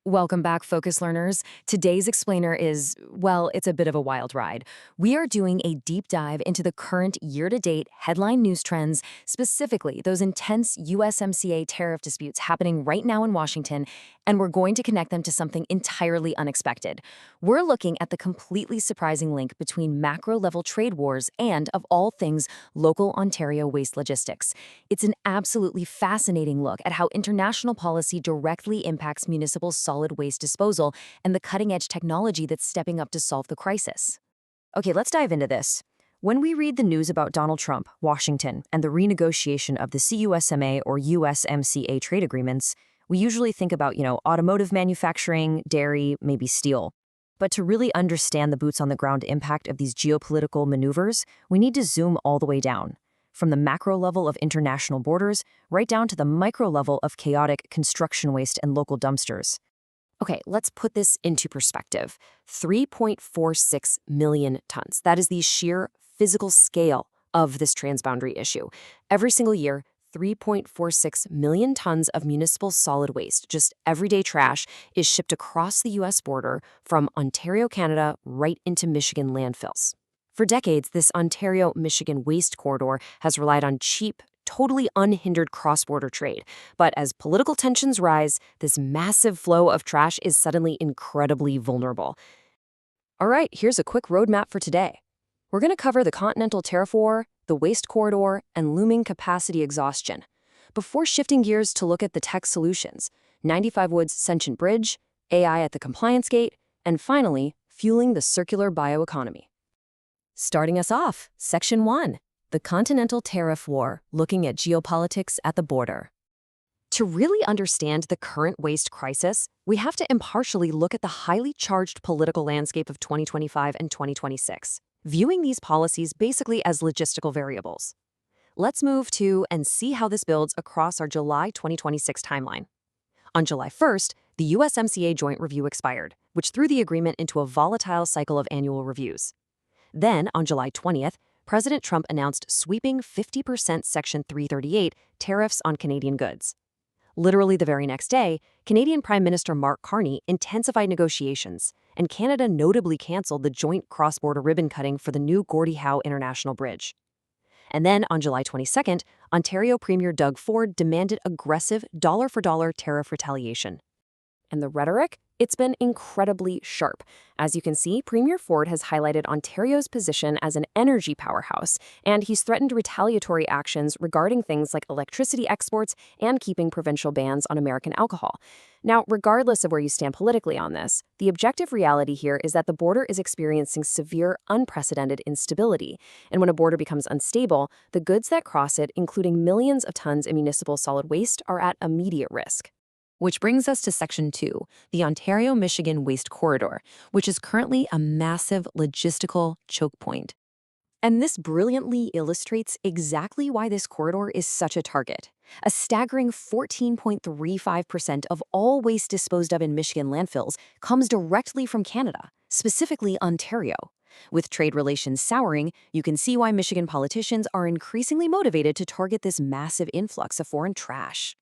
Welcome back, Focus Learners. Today's explainer is, well, it's a bit of a wild ride. We are doing a deep dive into the current year-to-date headline news trends, specifically those intense USMCA tariff disputes happening right now in Washington, and we're going to connect them to something entirely unexpected. We're looking at the completely surprising link between macro-level trade wars and, of all things, local Ontario waste logistics. It's an absolutely fascinating look at how international policy directly impacts municipal solid waste disposal and the cutting-edge technology that's stepping up to solve the crisis. Okay, let's dive into this. When we read the news about Donald Trump, Washington, and the renegotiation of the CUSMA or USMCA trade agreements, we usually think about, automotive manufacturing, dairy, maybe steel. But to really understand the boots-on-the-ground impact of these geopolitical maneuvers, we need to zoom all the way down, from the macro level of international borders right down to the micro level of chaotic construction waste and local dumpsters. Okay, let's put this into perspective. 3.46 million tons. That is the sheer physical scale of this transboundary issue. Every single year, 3.46 million tons of municipal solid waste, just everyday trash, is shipped across the U.S. border from Ontario, Canada, right into Michigan landfills. For decades, this Ontario-Michigan waste corridor has relied on cheap, totally unhindered cross-border trade. But as political tensions rise, this massive flow of trash is suddenly incredibly vulnerable. All right, here's a quick roadmap for today. We're going to cover the continental tariff war, the waste corridor, and looming capacity exhaustion, before shifting gears to look at the tech solutions, 95 Wood's sentient bridge, AI at the compliance gate, and finally, fueling the circular bioeconomy. Starting us off, Section 1. The Continental Tariff War, looking at geopolitics at the border. To really understand the current waste crisis, we have to impartially look at the highly charged political landscape of 2025 and 2026, viewing these policies basically as logistical variables. Let's move to and see how this builds across our July 2026 timeline. On July 1st, the USMCA joint review expired, which threw the agreement into a volatile cycle of annual reviews. Then, on July 20th, President Trump announced sweeping 50% Section 338 tariffs on Canadian goods. Literally the very next day, Canadian Prime Minister Mark Carney intensified negotiations, and Canada notably canceled the joint cross-border ribbon-cutting for the new Gordie Howe International Bridge. And then, on July 22nd, Ontario Premier Doug Ford demanded aggressive dollar-for-dollar tariff retaliation. And the rhetoric? It's been incredibly sharp. As you can see, Premier Ford has highlighted Ontario's position as an energy powerhouse, and he's threatened retaliatory actions regarding things like electricity exports and keeping provincial bans on American alcohol. Now, regardless of where you stand politically on this, the objective reality here is that the border is experiencing severe, unprecedented instability. And when a border becomes unstable, the goods that cross it, including millions of tons of municipal solid waste, are at immediate risk. Which brings us to Section 2, the Ontario-Michigan Waste Corridor, which is currently a massive logistical choke point. And this brilliantly illustrates exactly why this corridor is such a target. A staggering 14.35% of all waste disposed of in Michigan landfills comes directly from Canada, specifically Ontario. With trade relations souring, you can see why Michigan politicians are increasingly motivated to target this massive influx of foreign trash.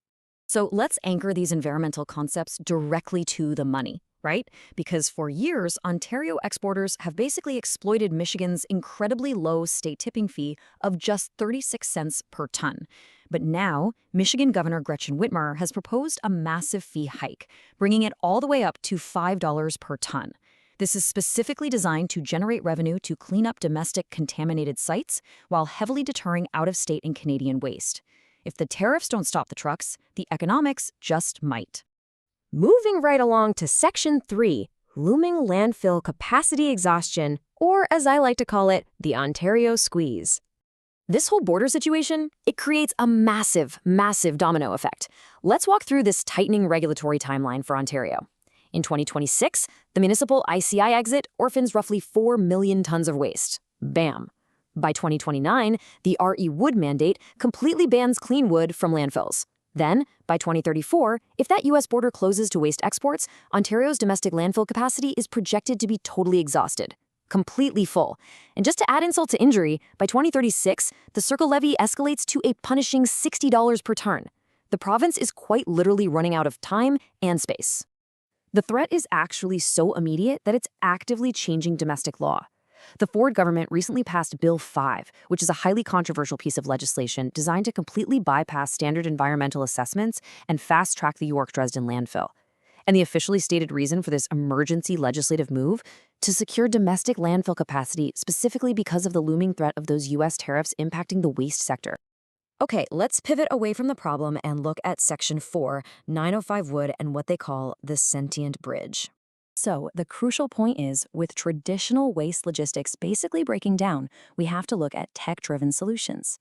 So let's anchor these environmental concepts directly to the money, right? Because for years, Ontario exporters have basically exploited Michigan's incredibly low state tipping fee of just 36 cents per ton. But now, Michigan Governor Gretchen Whitmer has proposed a massive fee hike, bringing it all the way up to $5 per ton. This is specifically designed to generate revenue to clean up domestic contaminated sites while heavily deterring out-of-state and Canadian waste. If the tariffs don't stop the trucks, the economics just might. Moving right along to Section 3, looming landfill capacity exhaustion, or as I like to call it, the Ontario squeeze. This whole border situation, it creates a massive, massive domino effect. Let's walk through this tightening regulatory timeline for Ontario. In 2026, the municipal ICI exit orphans roughly 4 million tons of waste. Bam. By 2029, the RE Wood mandate completely bans clean wood from landfills. Then, by 2034, if that U.S. border closes to waste exports, Ontario's domestic landfill capacity is projected to be totally exhausted, completely full. And just to add insult to injury, by 2036, the Circle levy escalates to a punishing $60 per ton. The province is quite literally running out of time and space. The threat is actually so immediate that it's actively changing domestic law. The Ford government recently passed Bill 5, which is a highly controversial piece of legislation designed to completely bypass standard environmental assessments and fast-track the York Dresden landfill. And the officially stated reason for this emergency legislative move? To secure domestic landfill capacity, specifically because of the looming threat of those U.S. tariffs impacting the waste sector. Okay, let's pivot away from the problem and look at Section 4, 905 Wood, and what they call the sentient bridge. So, the crucial point is, with traditional waste logistics basically breaking down, we have to look at tech-driven solutions.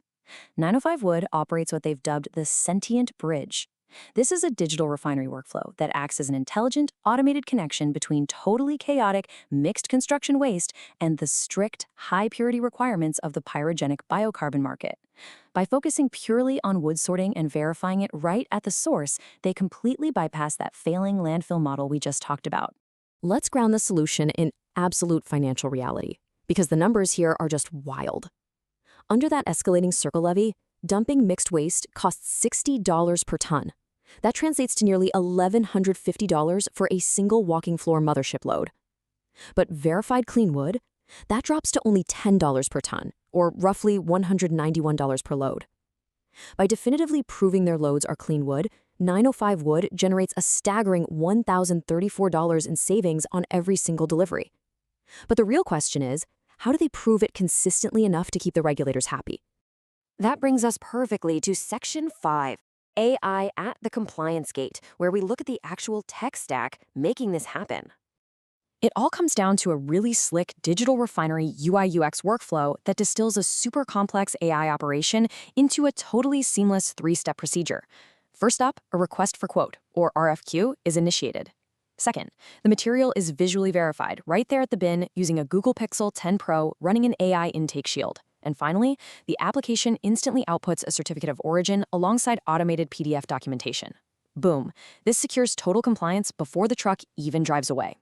905 Wood operates what they've dubbed the sentient bridge. This is a digital refinery workflow that acts as an intelligent, automated connection between totally chaotic, mixed construction waste and the strict, high-purity requirements of the pyrogenic biocarbon market. By focusing purely on wood sorting and verifying it right at the source, they completely bypass that failing landfill model we just talked about. Let's ground the solution in absolute financial reality, because the numbers here are just wild. Under that escalating circle levy, dumping mixed waste costs $60 per ton. That translates to nearly $1,150 for a single walking floor mothership load. But verified clean wood? That drops to only $10 per ton, or roughly $191 per load. By definitively proving their loads are clean wood, 905 Wood generates a staggering $1,034 in savings on every single delivery. But the real question is, how do they prove it consistently enough to keep the regulators happy? That brings us perfectly to Section 5, AI at the compliance gate, where we look at the actual tech stack making this happen. It all comes down to a really slick digital refinery UI/UX workflow that distills a super complex AI operation into a totally seamless three-step procedure. First up, a request for quote, or RFQ, is initiated. Second, the material is visually verified right there at the bin using a Google Pixel 10 Pro running an AI intake shield. And finally, the application instantly outputs a certificate of origin alongside automated PDF documentation. Boom, this secures total compliance before the truck even drives away.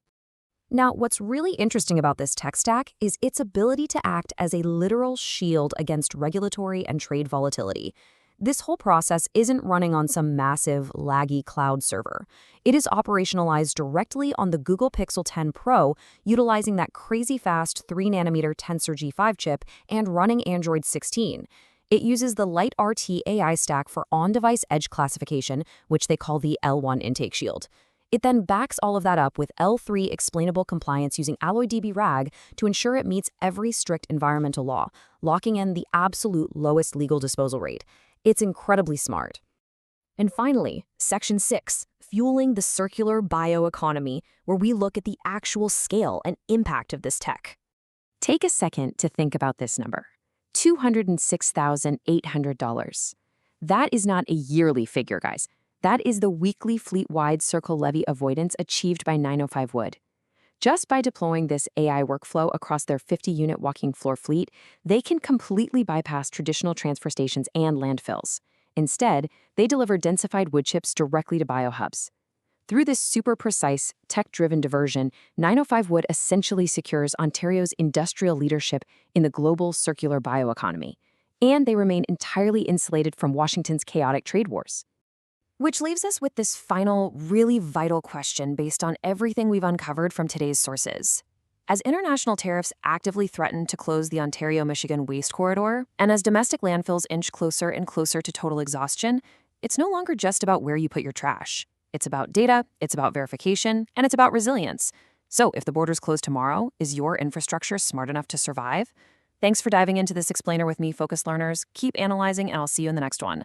Now, what's really interesting about this tech stack is its ability to act as a literal shield against regulatory and trade volatility. This whole process isn't running on some massive, laggy cloud server. It is operationalized directly on the Google Pixel 10 Pro, utilizing that crazy fast 3nm Tensor G5 chip and running Android 16. It uses the LiteRT AI stack for on-device edge classification, which they call the L1 intake shield. It then backs all of that up with L3 explainable compliance using AlloyDB RAG to ensure it meets every strict environmental law, locking in the absolute lowest legal disposal rate. It's incredibly smart. And finally, Section 6, fueling the circular bioeconomy, where we look at the actual scale and impact of this tech. Take a second to think about this number, $206,800. That is not a yearly figure, guys. That is the weekly fleet-wide circle levy avoidance achieved by 905 Wood. Just by deploying this AI workflow across their 50-unit walking floor fleet, they can completely bypass traditional transfer stations and landfills. Instead, they deliver densified wood chips directly to biohubs. Through this super precise, tech-driven diversion, 905 Wood essentially secures Ontario's industrial leadership in the global circular bioeconomy, and they remain entirely insulated from Washington's chaotic trade wars. Which leaves us with this final, really vital question based on everything we've uncovered from today's sources. As international tariffs actively threaten to close the Ontario-Michigan waste corridor, and as domestic landfills inch closer and closer to total exhaustion, it's no longer just about where you put your trash. It's about data, it's about verification, and it's about resilience. So if the borders close tomorrow, is your infrastructure smart enough to survive? Thanks for diving into this explainer with me, Focus Learners. Keep analyzing, and I'll see you in the next one.